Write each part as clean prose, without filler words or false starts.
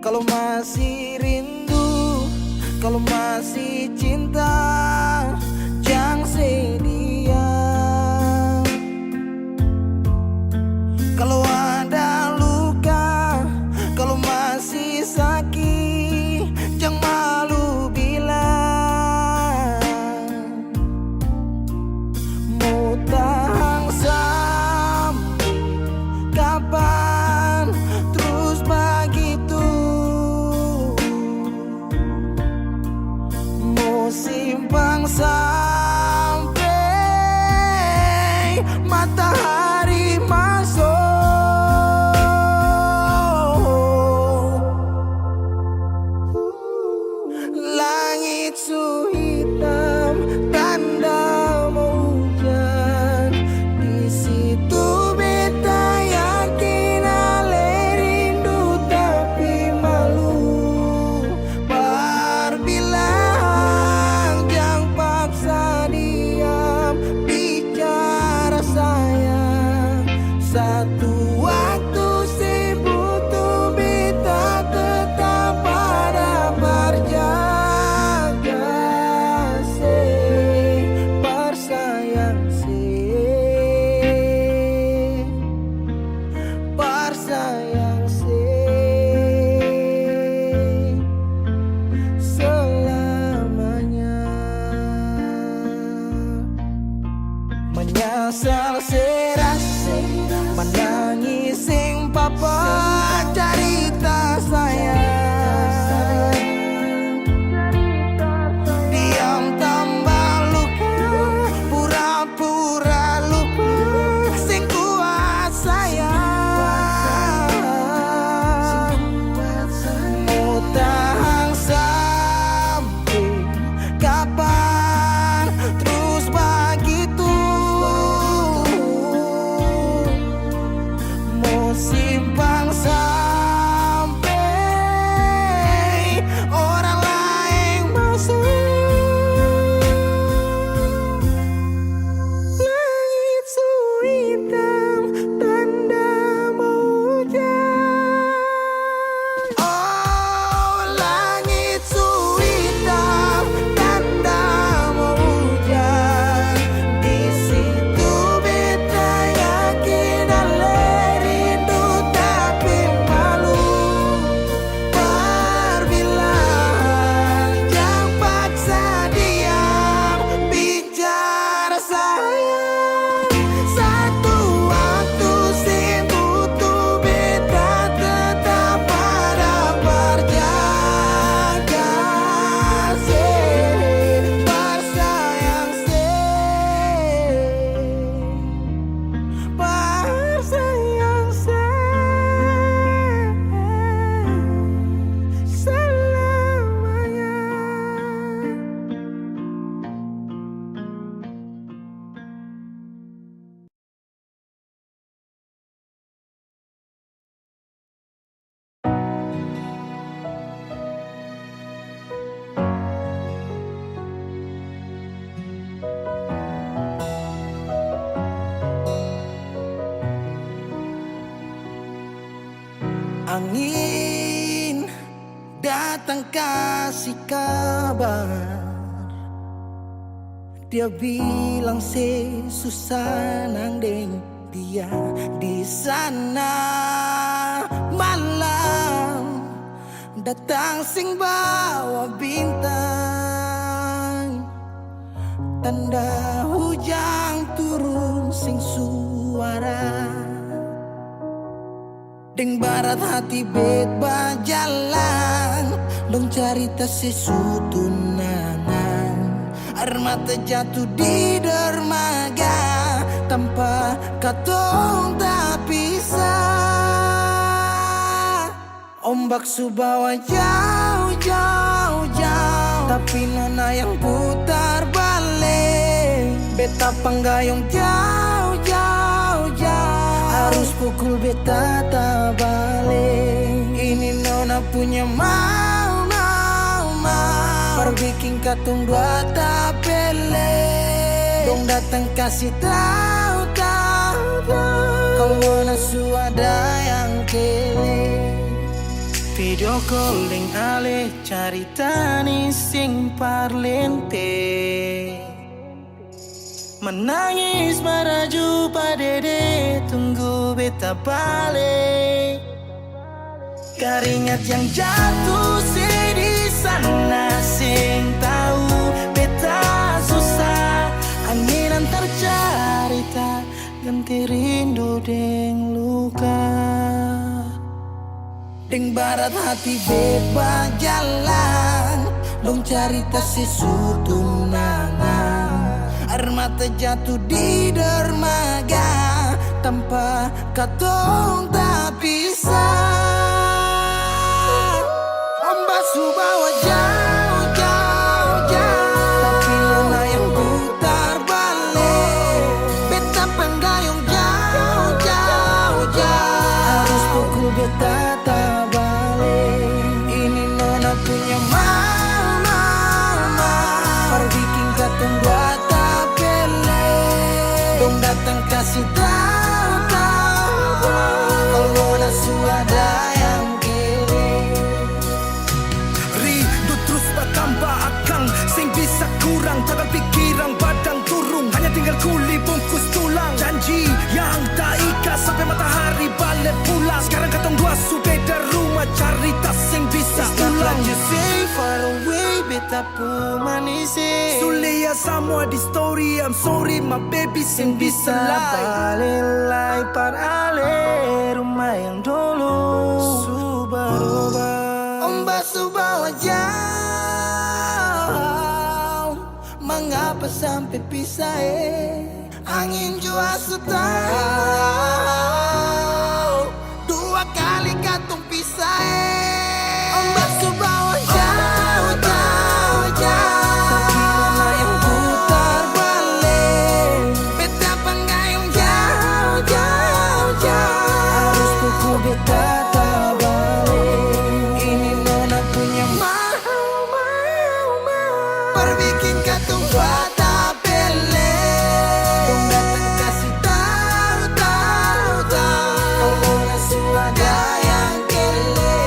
Kalau masih rindu, kalau masih cinta, jangan sedia. Kalau ada luka, kalau masih sakit, jangan malu bilang. Mau tahan sampai kapan terus begitu? Mau simpang sampai matahari masuk. Langit su hitam, tanda mau hujan. Di situ beta yakin ale rindu tapi malu. Berbilang jangan paksa diam, bicara sayang. Satu waktu si butuh beta tetap pada berjaga. Menyesal serasi, menangis sing papa cerita sayang. Diam tambah luka, pura-pura lupa, sing kuat sayang. Mau tahan sampai kapan terus begitu? Simpang sampai orang lain masuk. Langit su hitam, tanda mau hujan. Oh, langit su hitam, tanda mau hujan. Di situ beta yakin ale angin datang kasih kabar. Dia bilang susah nang deng dia di sana. Malam datang sing bawa bintang, tanda hujan turun sing suara. Deng barat hati bet berjalan, dong cerita sesutunangan. Air mata jatuh di dermaga, tanpa katong tak pisah. Ombak subawa jauh, jauh, jauh, tapi nona yang putar balik. Beta panggayung jauh, jauh, jauh, harus pukul beta tak balik. Ini nona punya mau, perbikin katong dua tak pele. Dong datang kasih tahu, kalau nona su ada yang kele. Video calling ale carita ni sing parlente, menangis maraju padede tunggu beta balik. Keringat yang jatuh di sana sing tahu beta susah. Angin antar carita ganti rindu deng luka. Deng barat hati bebas jalan, dong carita sesutunangan. Air mata jatuh di dermaga, tanpa katong tak bisa. Ombak subawa jauh, jauh, jauh, tapi luna yang putar balik. Beta penggayung jauh, jauh, jauh, harus pukul beta tak balik. Ini nona punya mama, perbikin katong buat tak bele. Dong datang kasih tahu, kalau nona suada yang kiri. Rindu terus bertambah akang, sing bisa kurang, tangan pikiran badan turung, hanya tinggal kuli bungkus tulang. Janji yang tak ikat sampai matahari balik pulang. Sekarang katong dua su beda rumah, carita sing bisa ulang. You say far away, beta pun manis. Sulia semua di story, I'm sorry my baby sing bisa Balelai parale rumah yang dulu Subaroba. Ombak subawa jauh, mengapa sampai pisah angin jua tahu, dua kali katong pisah Ombak subawa jauh, jauh, jauh, tapi mana yang putar balik. Beta penggayung jauh, jauh, jauh, harus pukul beta tak balik. Ini nona punya mau, perbikin katong buat tak bele. Dong datang kasih tahu, tahu, tahu, kalau nona suada yang kele.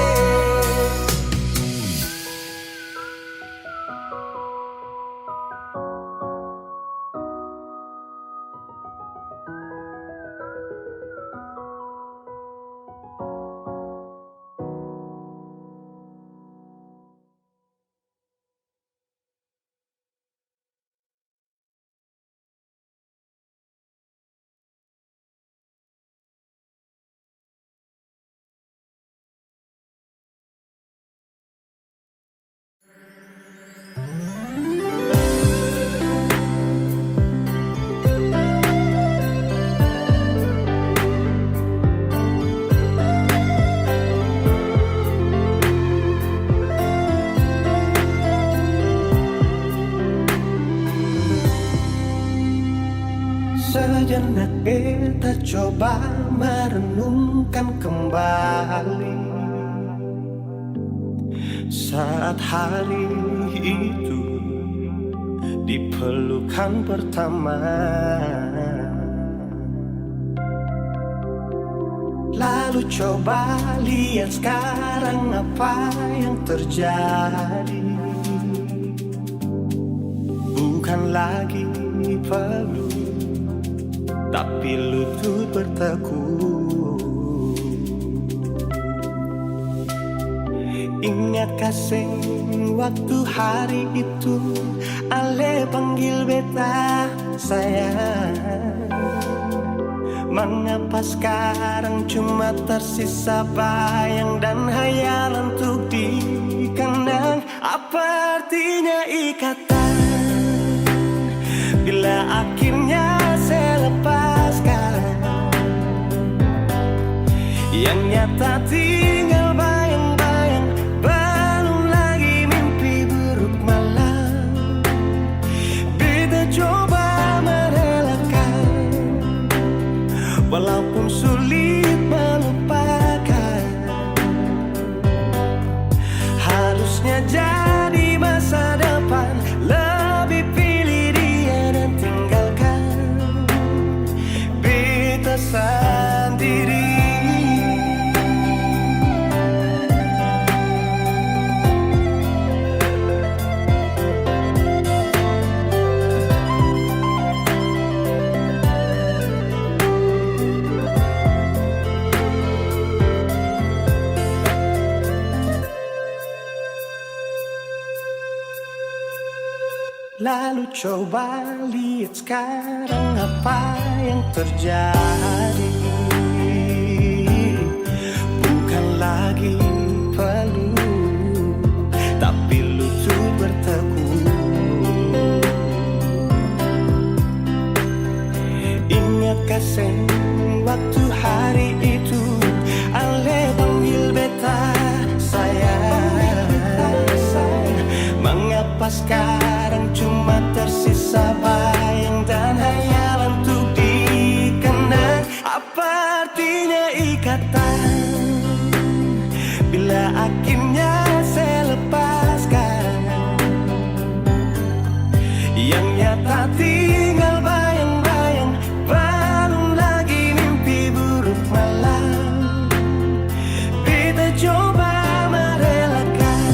Sejenak beta coba merenungkan kembali saat hari itu di pelukan pertama. Lalu coba lihat sekarang apa yang terjadi. Bukan lagi peluk, tapi lutut bertekuk. Ingat kasih waktu hari itu ale panggil beta sayang. Mengapa sekarang cuma tersisa bayang dan hayalan untuk dikenang? Apa artinya ikatan bila akhirnya saya lepaskan? Yang nyata tinggal bayang-bayang, belum lagi mimpi buruk malam. Beta coba merelakan, walaupun sulit melupakan. Harusnya jadi masa depan, lebih pilih dia dan tinggalkan beta sendiri. Lalu coba lihat sekarang apa yang terjadi. Bukan lagi peluk, tapi lutut bertekuk. Ingatkah sen waktu hari itu Ale panggil beta sayang. Mengapa sekarang cuma tersisa bayang dan hayalan untuk dikenang? Apa artinya ikatan bila akhirnya saya lepaskan? Yang nyata tinggal bayang-bayang, belum lagi mimpi buruk malam. Kita coba merelakan,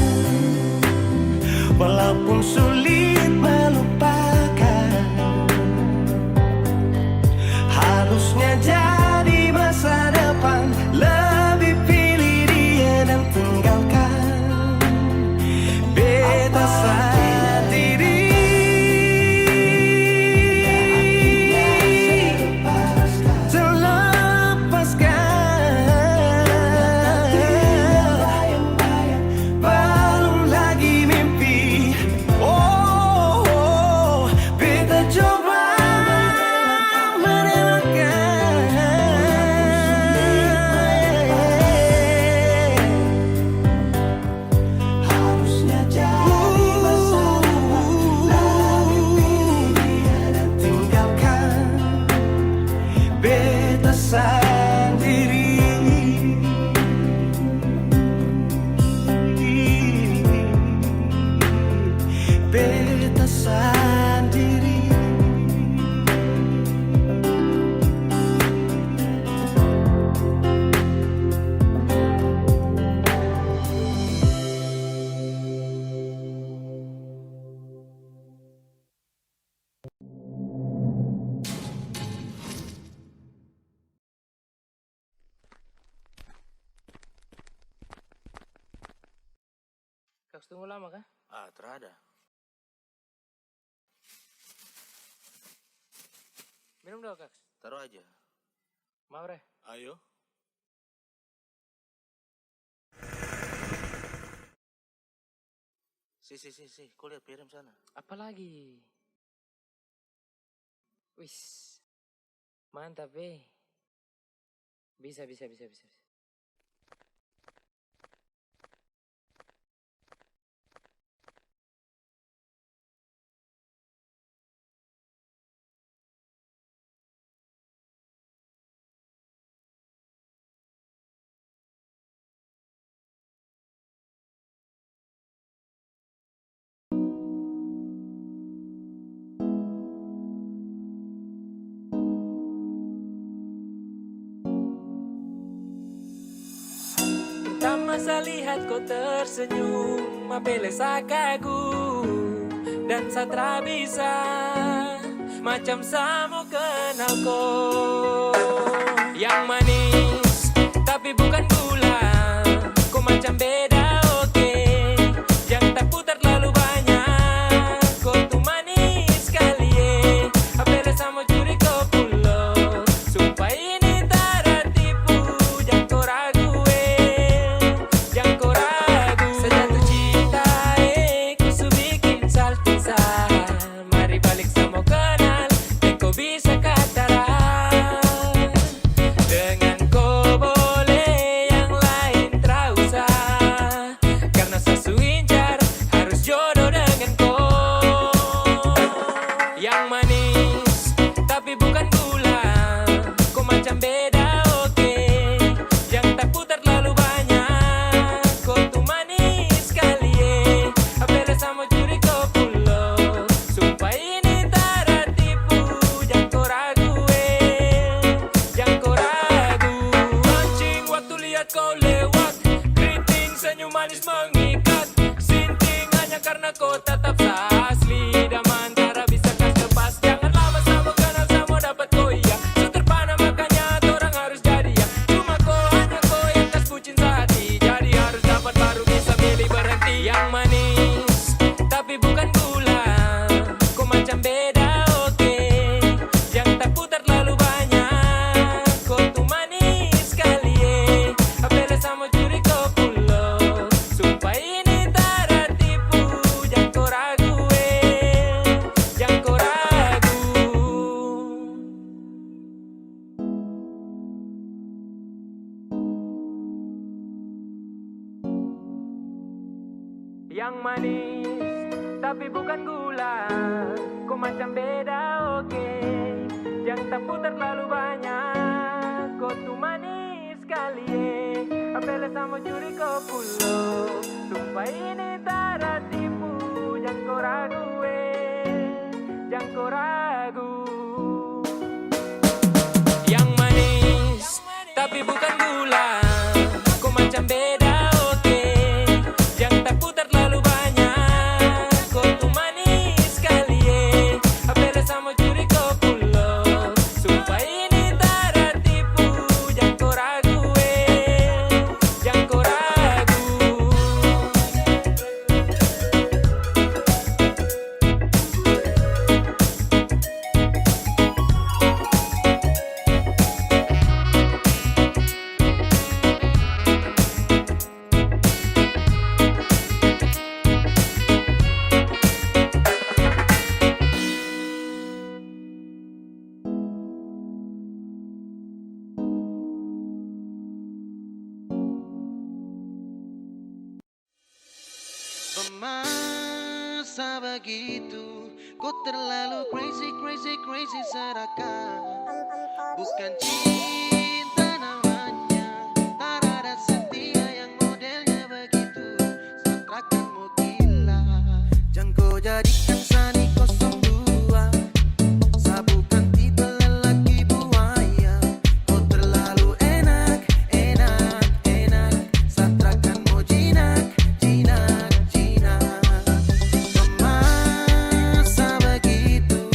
walaupun sulit melupakan. Harusnya jadi masa depan, lebih pilih dia dan tinggalkan beta sendiri. Belum lagi mimpi. Oh, beta coba merelakan. Harusnya jadi masa depan, lebih pilih dia dan tinggalkan beta sendiri. Beta sendiri. Kau tunggu lama kah? Ah, terada. Minum dulu kak. Taruh aja. Mau reh? Ayo. Si, kau lihat piring sana. Apa lagi? Wis, mantap Bisa. Pertama saya lihat kau tersenyum, apele sakaku dan satra bisa macam samo kenal kau. Yang manis tapi bukan gula, kau macam beda oke. Yang tak putar terlalu banyak, kau tuh manis sekali apele samo curi kau pulo. Sumpah ini tak tertipu, jangan kau ragu jangan kau ragu. Sejatuh cinta ku su bikin saltisa. Mari balik sama kenal, dan kau bisa kataran dengan Yang manis tapi bukan gula, kau macam beda oke. Jangan tak putar terlalu banyak, kau tuh manis sekali apela sama curi kau pulau. Sumpah ini tak ada tipu, jangan kau ragu jangan kau ragu. Yang manis tapi bukan gula, kau macam beda oke. Jangan tak putar terlalu banyak, kau tuh manis sekali apela sama curi kau pulau. Sumpah ini tak ada tipu, jangan kau ragu jangan kau ragu. Masa begitu, kau terlalu crazy, crazy, crazy serakah. Bukan cinta namanya, tak ada setia yang modelnya begitu. Satrakanmu gila, jangan kau jadikan Sani 02. Saya bukan tipe lelaki buaya. Kau terlalu enak, enak, enak. Satrakanmu jinak, jinak, jinak. Masa begitu,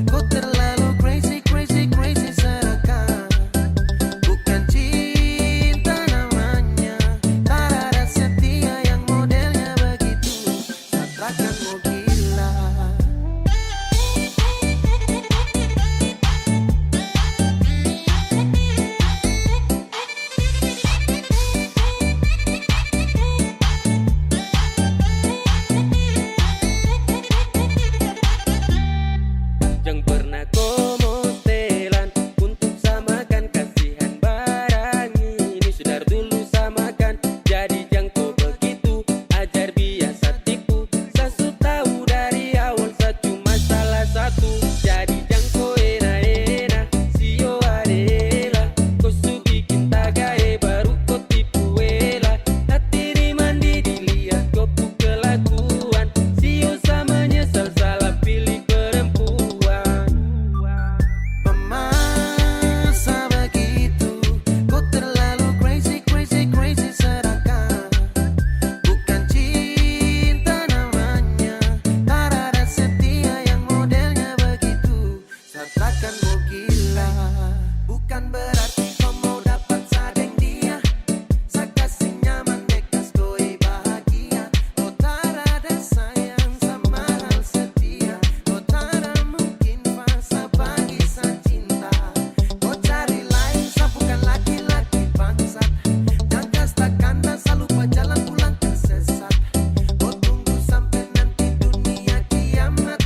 kau terlalu crazy, crazy, crazy serakah. Bukan cinta namanya, tak ada setia yang modelnya begitu. Satrakanmu gila. Jangan pernah kau mostelan untuk samakan, kasihan barang ini sudah dulu samakan. Jadi jangan kau begitu ajar biasa tipu. Saya su tahu dari awal saya cuma salah satu. Jadi jangan kau enak-enak sio adela. Kau su bikin tagae baru kau tipu ela. Hati dimandi dilihat kau pu kelakuan. Sio sama nyesal salah pilih perempuan. Masa begitu, kau terlalu crazy, crazy, crazy serakah. Bukan cinta namanya, tak ada setia yang modelnya begitu. Satrakanmu gila, bukan berarti kau mau dapat sadeng dia. Saya kasih nyaman bekas koi bahagia. Kau tak ada sayang sama hal setia. Kau tak ada mungkin fasa bagi saya cinta. Kau cari lain, saya bukan laki-laki bangsat. Dan kastakan dan selalu berjalan pulang tersesat. Kau tunggu sampai nanti dunia kiamat.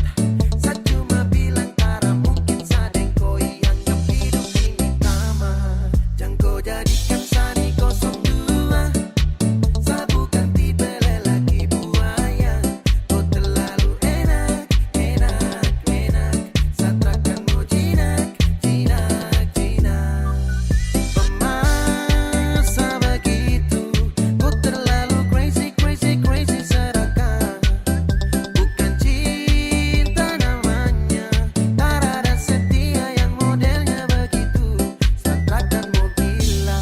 Saya cuma bilang cara mungkin sadeng koi anggap hidup ini tamat. Jangan kau jadikan Sani 02. Saya bukan tipe lelaki buaya. Kau terlalu enak, enak, enak. Satrakanmu jinak, jinak, jinak. Masa begitu, kau terlalu crazy, crazy, crazy serakah. Bukan cinta namanya, tak ada setia yang modelnya begitu. Satrakanmu gila.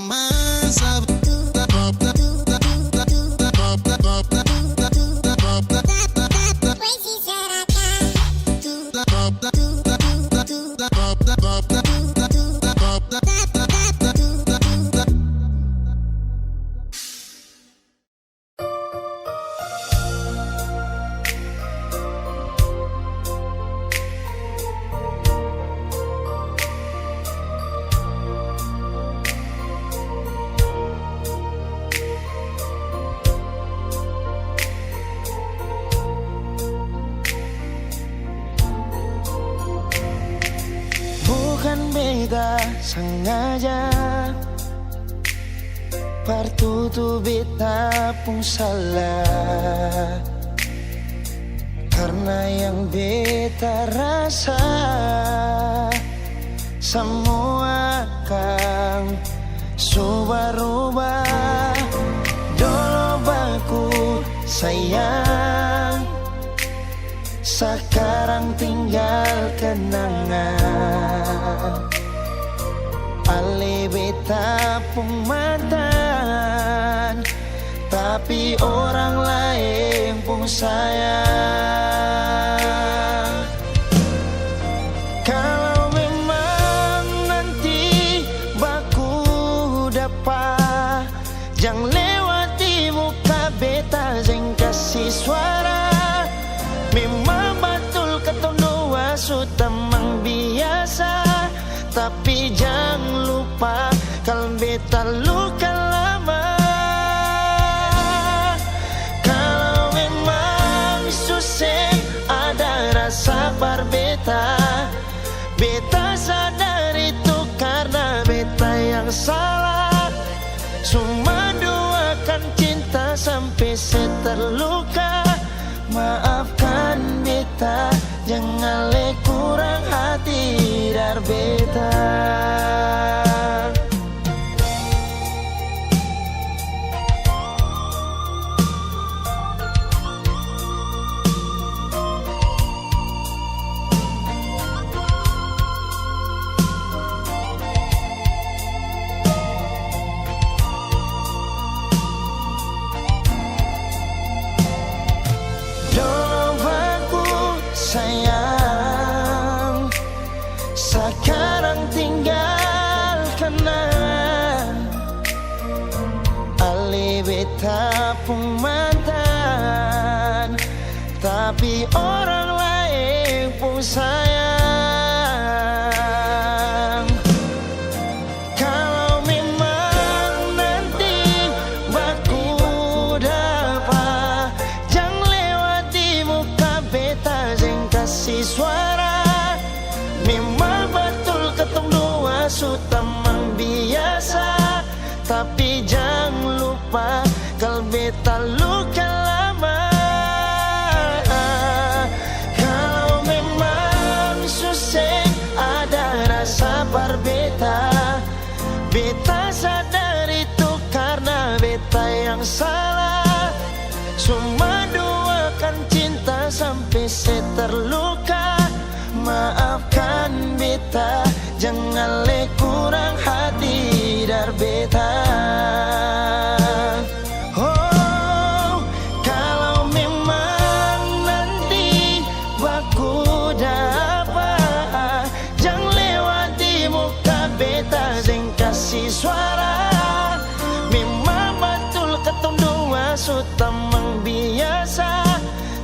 Masa beta sengaja partutu beta pun salah, karena yang beta rasa semua akan subah-rubah. Dulu baku sayang, sekarang tinggal kenangan. Ale beta pun mantan, tapi orang lain pun sayang. Kalau memang nanti baku dapat, jangan lewati muka beta, jangan kasih suara. Memang betul ketong dua sudah memang biasa, tapi jangan lupa kalau beta luka lama. Kalau memang susah ada rasa berbeta, beta sadar itu karena beta yang salah. Cuma duakan cinta sampai saya terluka. Maafkan beta, jangan le kurang hati dar beta. Sayang, sekarang tinggal kenangan. Ale beta pun mantan, tapi orang lain pun sayang. Kalau memang nanti baku dapat, jangan lewati muka beta, jangan kasih suara. Memang betul ketong dua sudah memang biasa, tapi jangan lupa kalau beta luka lama. Kalau memang susah ada rasa berbeda, beta sadar itu karena beta yang salah. Cuma duakan cinta sampai saya terluka. Maafkan beta, jangan le kurang hati dar beta. Oh, kalau memang nanti baku dapat, jangan lewati muka beta, jangan kasih suara. Memang betul ketong dua sudah memang biasa,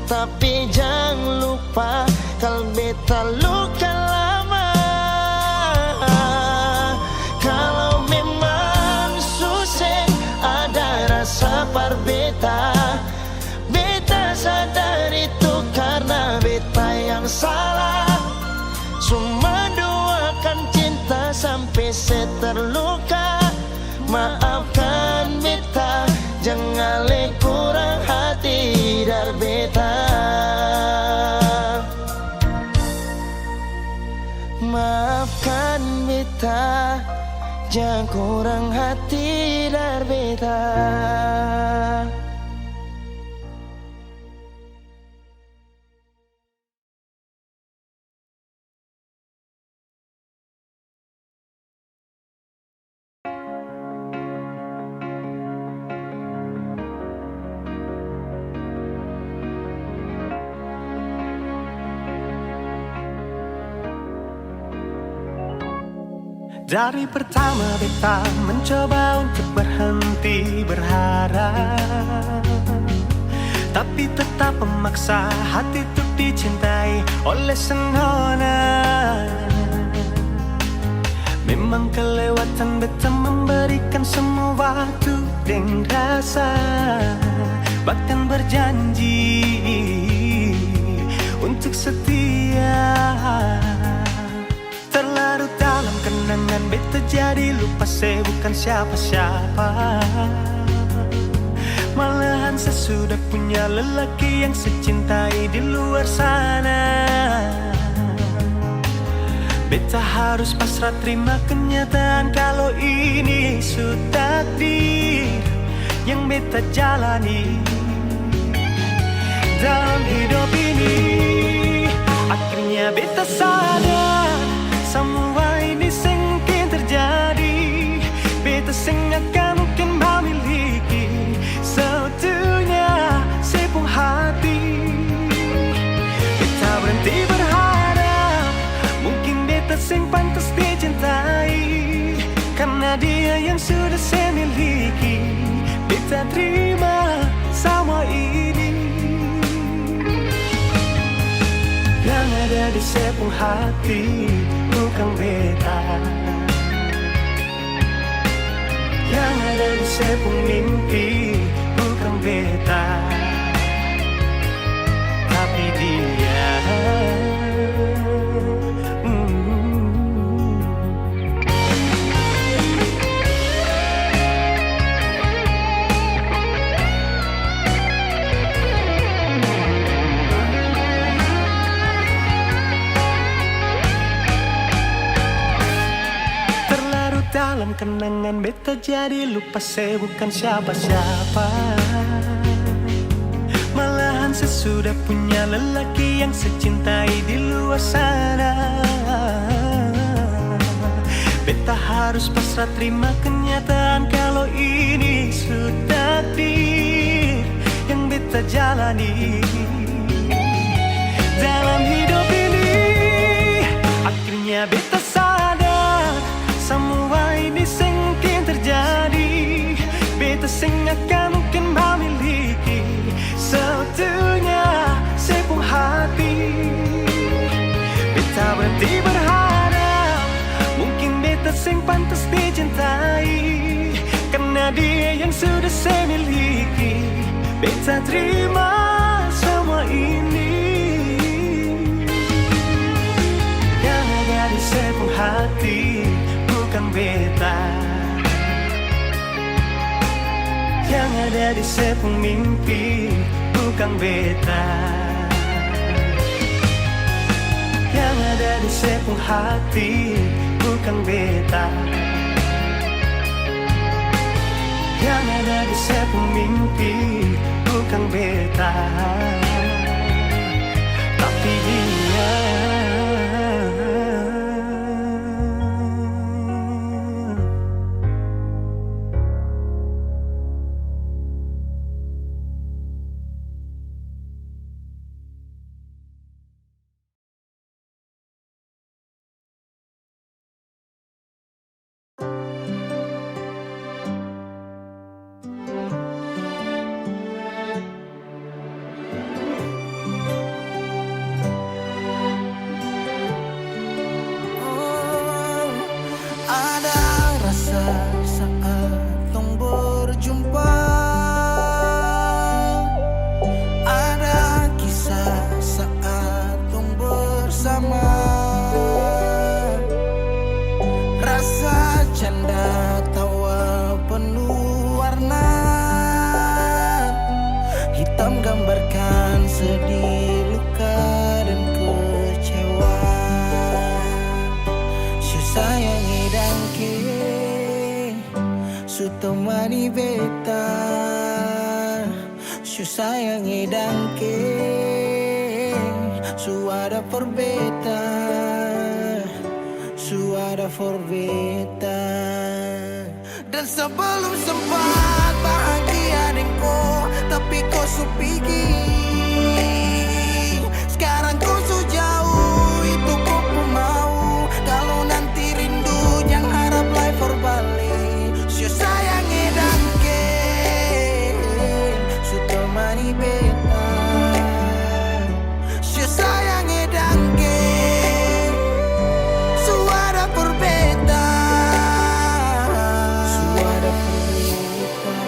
tapi jangan lupa kalau beta luka lama. Kalau memang susah ada rasa berbeda, beta sadar itu karena beta yang salah. Cuma duakan cinta sampai saya terluka. Maafkan beta, jangan le kurang hati dar beta. Maafkan beta, jangan kurang hati dar beta. Dari pertama beta mencoba untuk berhenti berharap, tapi tetap memaksa hati untuk dicintai oleh senona. Memang kelewatan beta memberikan semua waktu dan rasa, bahkan berjanji untuk setia. Terlarut dalam kenangan jadi lupa saya bukan siapa-siapa. Malahan saya sudah punya lelaki yang saya cintai di luar sana. Beta harus pasrah terima kenyataan kalau ini sudah takdir yang beta jalani. Dalam hidup ini akhirnya beta sadar semua ini sengkin terjadi. Beta akan mungkin memiliki seutuhnya sepenuh hati. Beta berhenti berharap mungkin beta sing pantas dicintai, karena dia yang sudah saya miliki. Beta terima semua ini yang ada di sepenuh hati, bukan beta. Yang ada di sepenuh mimpi, bukan beta, tapi dia. Dalam kenangan beta jadi lupa saya bukan siapa-siapa. Malahan saya sudah punya lelaki yang saya cintai di luar sana. Beta harus pasrah terima kenyataan kalau ini sudah takdir yang beta jalani. Dalam hidup ini akhirnya beta sadar semua ini sengkin terjadi. Beta akan mungkin memiliki seutuhnya sepenuh hati. Beta berhenti berharap mungkin beta sing pantas dicintai, karena dia yang sudah saya miliki. Beta terima semua ini yang ada di sepenuh hati, bukan beta. Yang ada di sepenuh mimpi, bukan beta. Yang ada di sepenuh hati, bukan beta. Yang ada di sepenuh mimpi, bukan beta, tapi dia. Ada rasa saat tong berjumpa, ada kisah saat tong bersama, rasa canda tawa penuh warna, hitam gambarkan sedih, luka dan kecewa. Sayangi dangke su temani beta, su sayangi dangke su ada for beta, su ada for beta. Dan sebelum sempat bahagia dengko, tapi kau su pergi. Sekarang kau su jauh, itu kau pun mau. Kalau nanti rindu jangan harap life for balik. Su sayangi dangke su temani beta, su sayangi dangke su ada for beta, su ada for beta.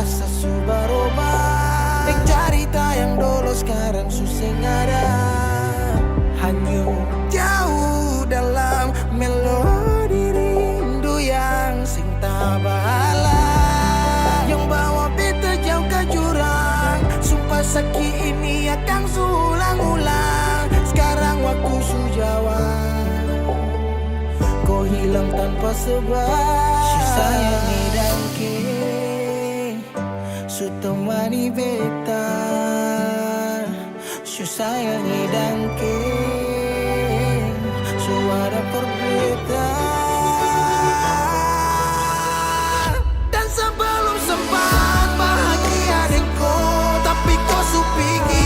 rasa subarobah. Dek cerita yang dulu sekarang susah ada. Hanyut jauh dalam melodi rindu yang sing tak bahala, yang bawa beta jauh ke jurang. Sumpah sakit ini akan ulang-ulang. Sekarang waktu sujawab, kau hilang tanpa sebab. Si sayangi dan ke su temani beta, su sayangi dan ke su ada perbedaan. Dan sebelum sempat bahagia denganku, tapi kau su pikir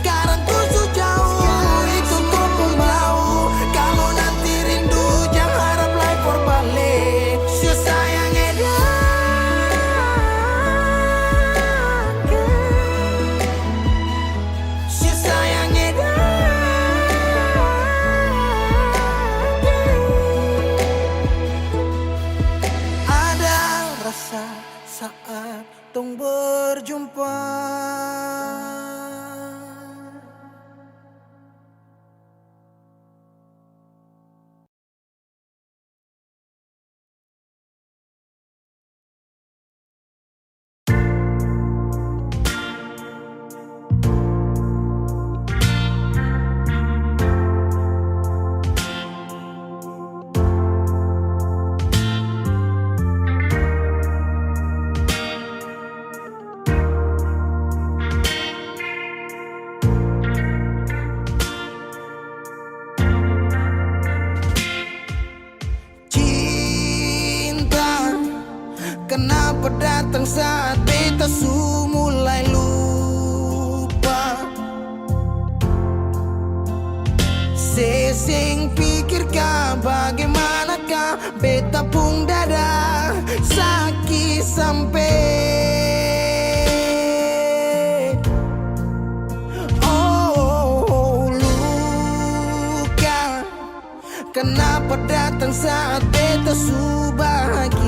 sekarang kau su jauh. Itu kau pun mau. Kalau nanti rindu jangan harap lagi berbalik. Su sayang su sayang ada rasa saat tong berjumpa. Cinta kenapa datang saat beta su mulai lupa. Sesing pikirkah bagaimanakah beta pun dada sakit sampai. Oh, luka kenapa datang saat beta su bahagia.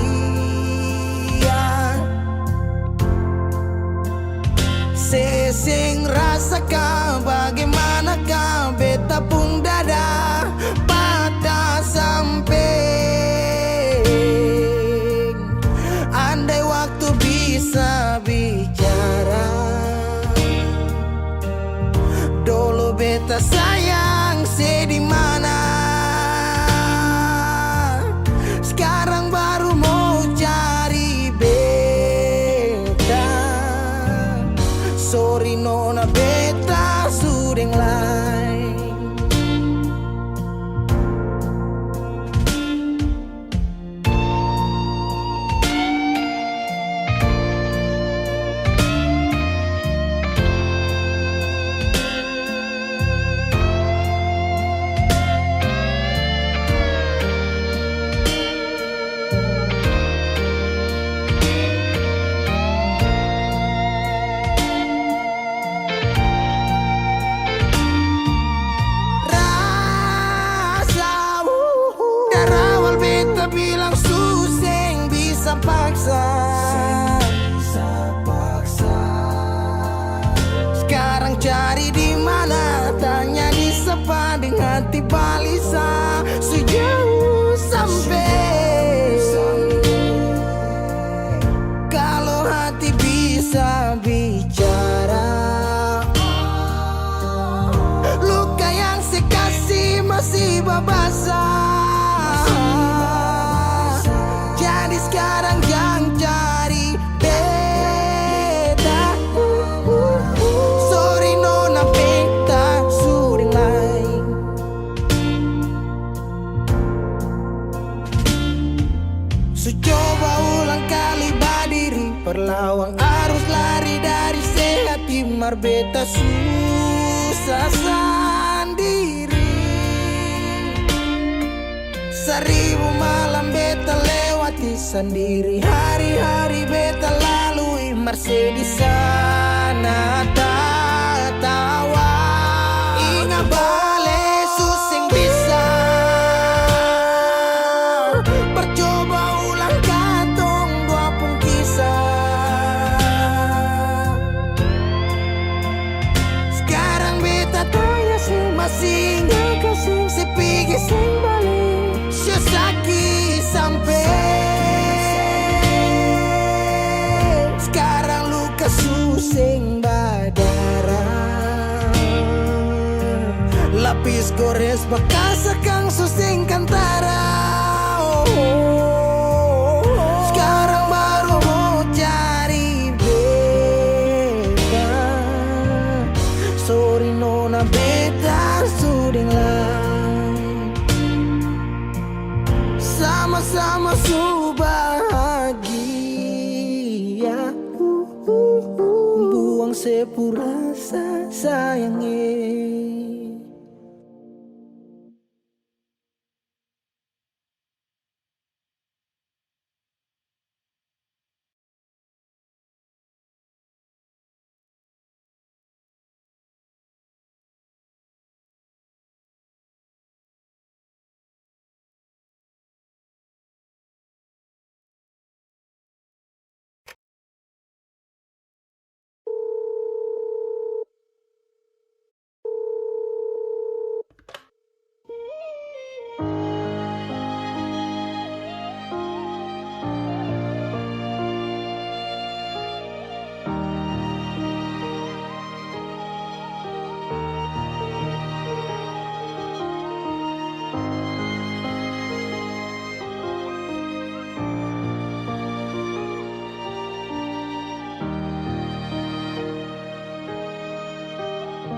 Sesing rasakan bagaimanakah beta pun dada patah sampai. Andai waktu bisa bicara, dulu beta sayang di mana. Sekarang baru mau cari beta. Sorry nona beta sudeng lain. Bilang suseng bisa paksa. Sekarang cari di mana, tanya di sepading hati balisa. Sejauh sampai. Kalau hati bisa bicara, luka yang sekasih masih babasa. Jadi sekarang yang cari beta. Sorry nona beta sudeng lain. Su coba ulang kali berdiri, perlawan arus lari dari sehati. Mar beta susah sendiri. Seribu malam beta lewati sendiri. Hari-hari beta lalui masih di sana tertawa. Ingat balik suseng bisa. Percoba ulang katong dua pun kasing sepigi sing balik sesaki sampai sekarang luka susing badara lapis gores bekas kang susing kantara. Sekarang baru mau cari beta. Sorry nona beta suding lah. Sama-sama su bahagia. Buang sepurasa sayangnya.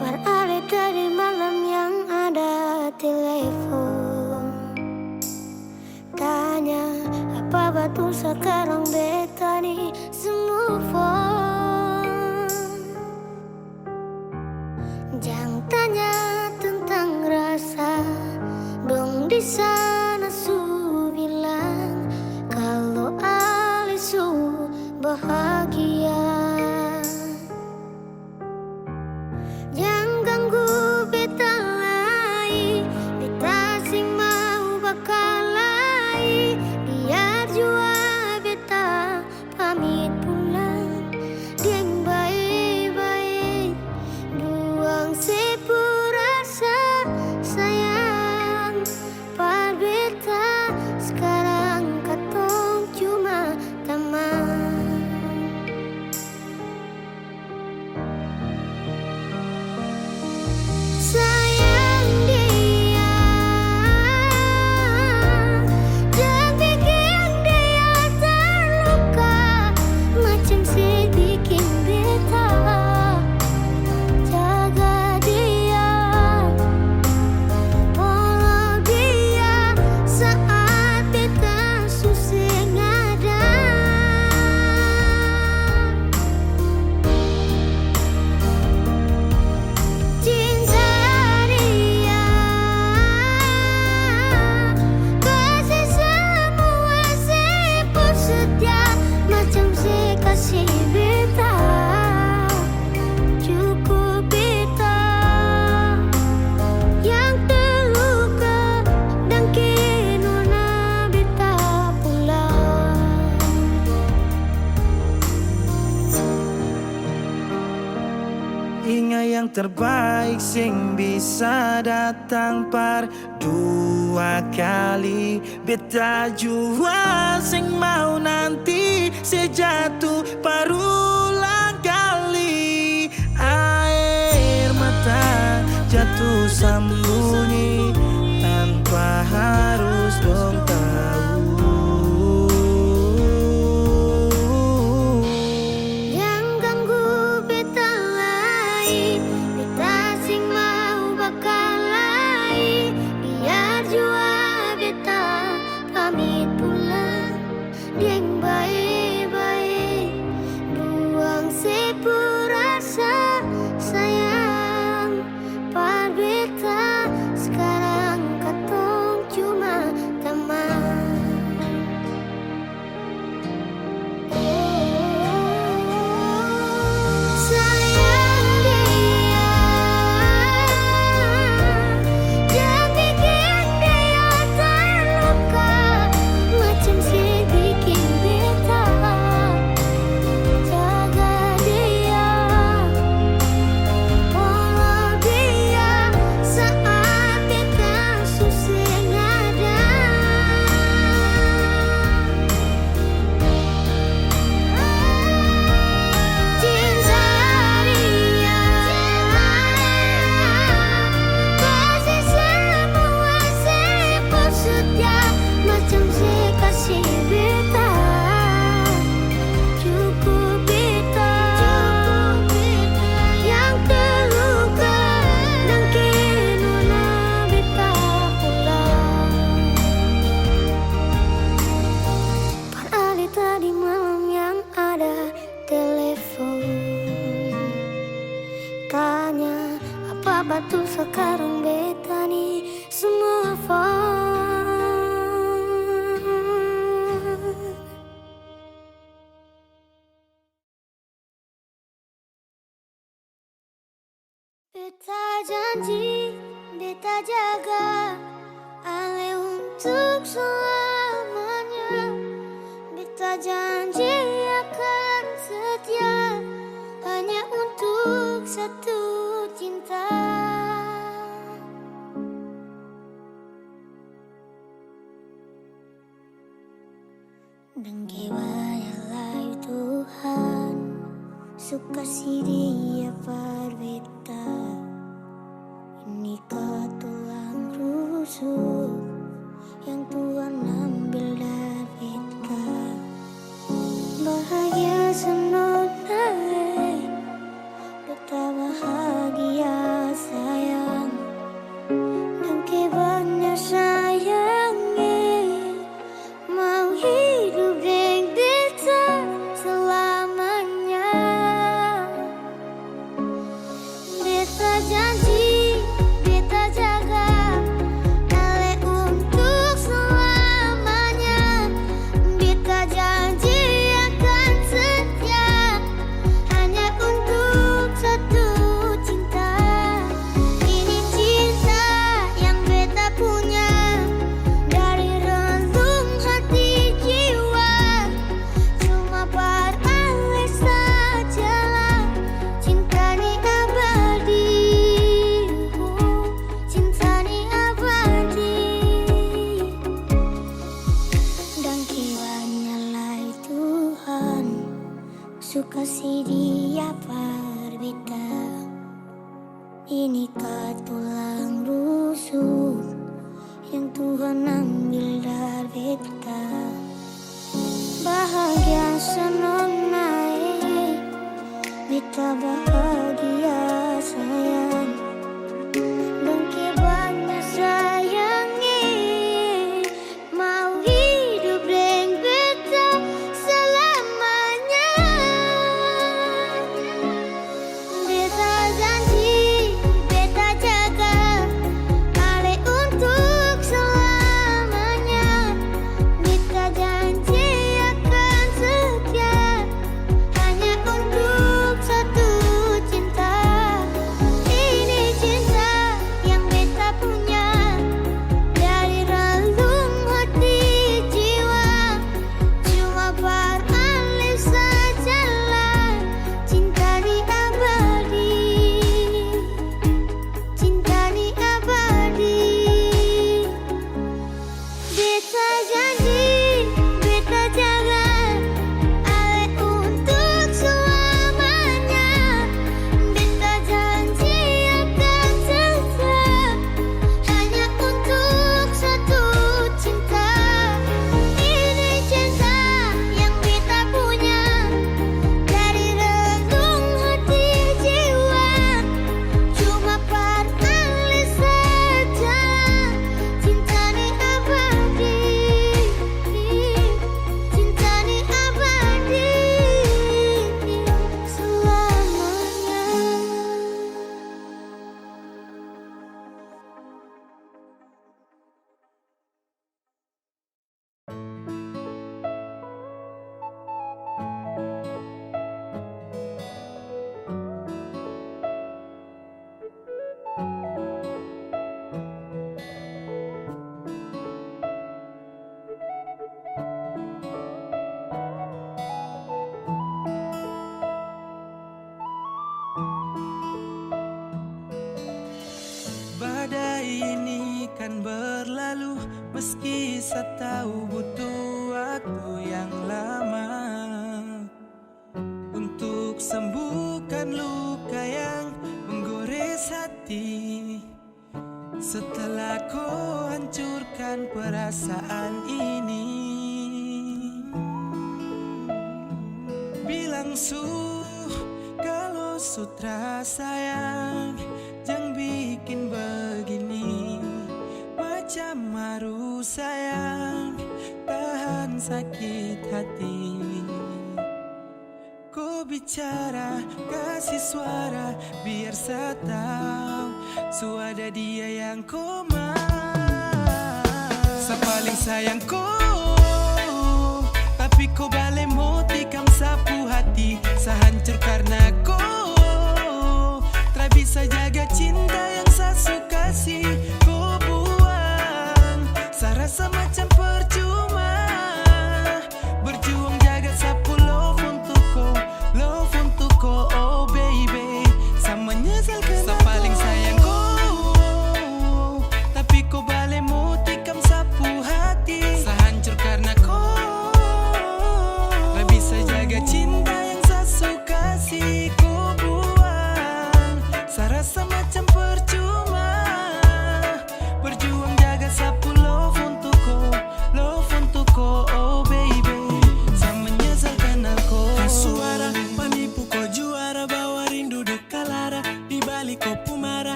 Beralih dari malam yang ada telepon, tanya apa betul sekarang beta nih semua phone. Jangan tanya tentang rasa, dong di sana su bilang kalau Ali su bahagia. Jangan ganggu beta lagi, beta sing mau bakal lagi. Biar jua beta pamit pulang, deng baik-baik. Buang sepurasa sayang, par beta sekarang katong cuma teman. Sayang dia, jangan bikin dia terluka, macam sebikin beta. Jaga dia, follow dia saat beta susah ada. Cinta dia, kasih semua sepur setia, macam sekasih beta. Cukup beta yang terluka dan kini nona beta pulang. Ingat yang terbaik sing bisa datang par dua kali. Beta jua sing mau nanti sejatuh parulang kali. Air mata jatuh sembunyi tanpa harus dong tahu. Jangan ganggu beta lagi, beta sing mau bakal lagi. Biar jua beta pamit pulang, deng baik-baik. Buang sepurasa sayang, par beta beta jaga ale untuk selamanya. Beta janji akan setia hanya untuk satu cinta. Dan kebanyalah Tuhan suka si dia berbeda. Ini tulang rusuk yang Tuhan ambil dari beta. Bahagia senonai, beta bahagia sayang. Dan kebanyakan sayangnya mau hidup dengan beta selamanya. Beta janji, beta jaga ale untuk selamanya. Beta janji akan setia hanya untuk satu cinta. Ini cinta yang beta punya dari relung hati jiwa. Cuma beralih sajalah cinta ni abadi. Cinta ni abadi. Dan kiranya Tuhan suka si dia berbeda. Ini tulang rusuk yang Tuhan ambil dari beta. Bahagia senonai, beta bahagia sayang. Dan kebanyakan sayangnya mau hidup dengan beta selamanya. Beta janji, beta jaga ale untuk selamanya. Beta janji akan setia hanya untuk satu cinta. Ini cinta yang beta punya dari relung hati jiwa. Cuma beralih sajalah cinta ni abadi. Cinta ni abadi. Beta janji, beta jaga ale untuk selamanya. Beta janji akan setia hanya untuk satu cinta. Ini cinta yang beta punya dari relung hati jiwa. Cuma beralih sajalah cinta ni abadi. Cinta ni abadi selamanya. Badai ini kan berlalu, meski saya tahu butuh waktu yang lama untuk sembuhkan luka yang menggores hati. Setelah kau hancurkan perasaan ini, bilang kalau sutra sayang, jangan bikin begini. Macam maru sayang, tahan sakit hati. Kau bicara, kasih suara, biar saya tahu suada dia yang kau mau. Saya paling sayang kau, tapi kau balik mau tikam sapu hati. Saya hancur karena kau tak bisa jaga cinta yang saya suka sih.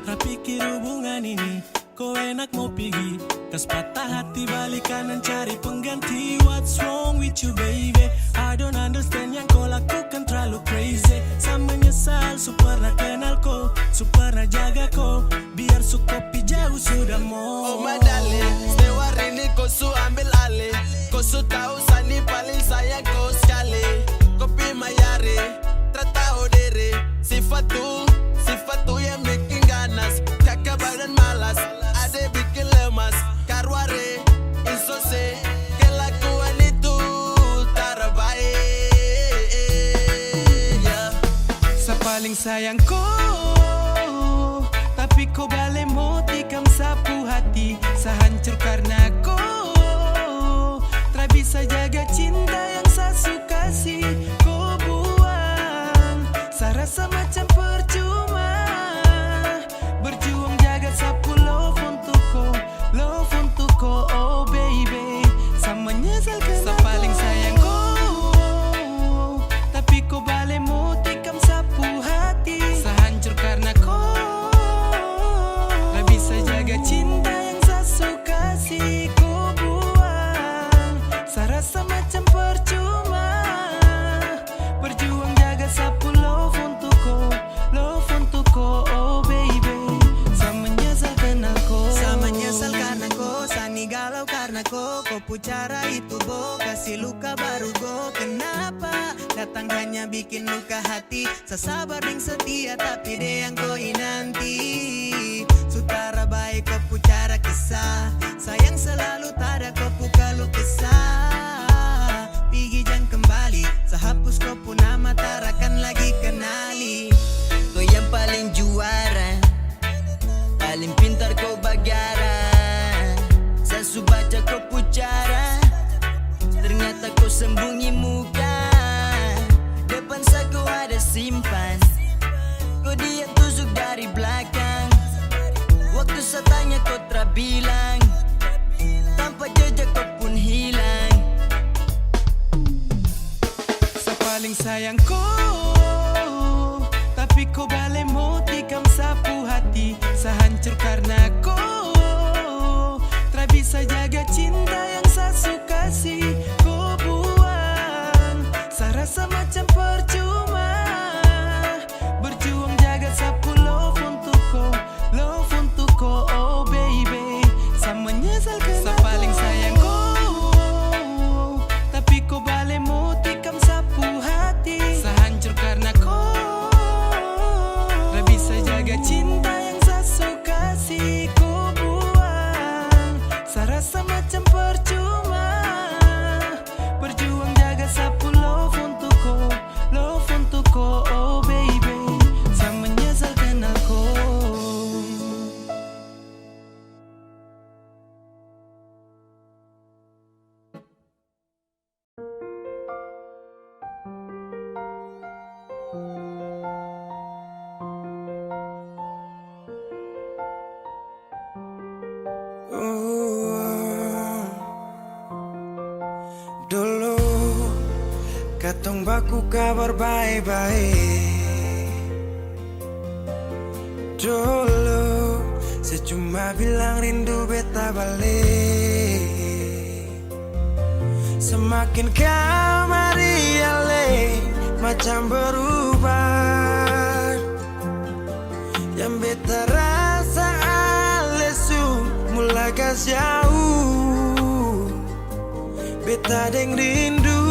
Rapikir hubungan ini kau enak mau pergi, kas patah hati balik kanan cari pengganti. What's wrong with you baby? I don't understand yang kau lakukan terlalu crazy. Sama nyesal su pernah kenal kau, su pernah jaga kau, biar su kopi jauh sudah mau. Oh my darling, sewar ini kau su ambil alih. Kau su tahu Sani paling sayang kau sekali. Kopi mayare, tahu diri. Sifat tu yang bikin ganas. Kakak badan malas, ade bikin lemas. Karware, insose, kelakuan itu terbaik. Yeah. Sa paling sayang ko, tapi kau balik mau tikam sapu hati. Sa hancur karena kau tak bisa jaga cinta yang saya suka sih. Kau buang, saya rasa macam percuma berjuang jaga sapu love untuk kau, oh baby. Sama nyesal karena sa paling sayang kau, tapi kau balik mau tikam sapu hati. Sa hancur karena kau tak bisa jaga cinta yang saya suka sih. Kau buang, saya rasa macam percuma berjuang jaga sapu love untuk kau, oh baby. Sama nyesal kenal kau, Sama nyesal karena kau, Sani galau karena kau pucara itu bo, kasih luka baru go. Kenapa datang hanya bikin luka hati? Sasabar ding setia tapi deh yang kau nanti. Sutara baik kau pucara kisah, sayang selalu tada kau kalau kisah. Pigi jangan kembali, sehapus kau pun nama tarakan lagi kenali. Kau yang paling juara, paling pintar kau bagara. Saya su baca kau pucara, ternyata kau sembunyi muka. Depan saya kau ada simpan, kau diam tusuk dari belakang. Waktu saya tanya kau terbilang, tanpa jejak kau pun hilang. sa paling sayang kau, tapi kau balik mau tikam sapu hati. Sa hancur karena kau tak bisa jaga cinta yang saya suka sih. Kau buang, saya rasa macam percuma berjuang jaga sapu love untuk kau, oh baby. Sama nyesal karena sa paling sayang kau, tapi kau balik mau tikam sapu hati. Sa hancur karena kau tak bisa jaga cinta yang saya suka sih. Kau buang, saya rasa macam percuma berjuang jaga sapu love untuk kau, oh baby. Sama nyesal kenal kau. Dulu katong baku kabar baik-baik. Dulu saya cuma bilang rindu beta balik. Semakin kamari ale macam berubah. Yang beta rasa alesu mulai kas jauh. Beta deng rindu,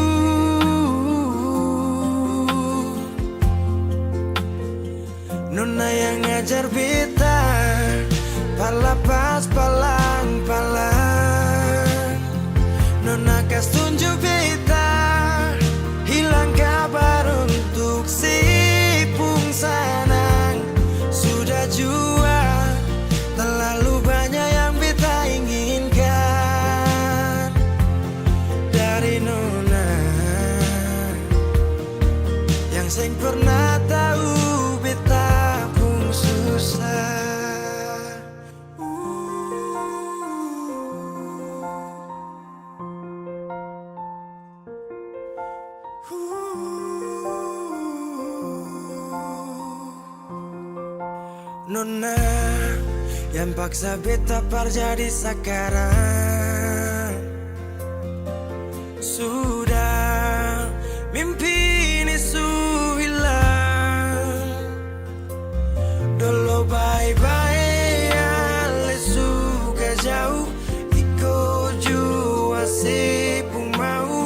nona yang ngajar beta palapas palang-palang. Nona kas tunjuk beta hilang kabar untuk si pung sanang. Sudah jua terlalu banyak yang beta inginkan dari nona yang seng pernah tahu beta pun susah. Nona yang paksa beta par jadi sekarang. Sudah mimpi ini su hilang. Dulu bye-bye ale suka jauh. Iko jua si pun mau.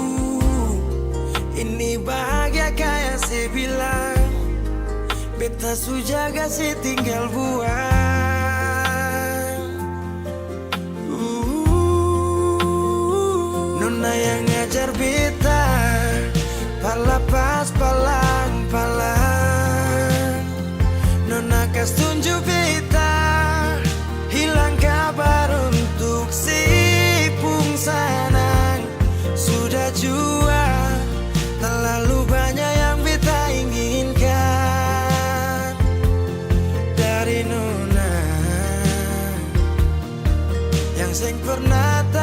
Ini bahagia kayak si bilang. Beta su jaga si tinggal buang. Nona yang ngajar beta pala pas palang-palang. Nona kas tunjuk beta hilang kabar untuk si pung sanang. Sudah jua terlalu banyak yang beta inginkan dari Nona yang seng pernah tahu.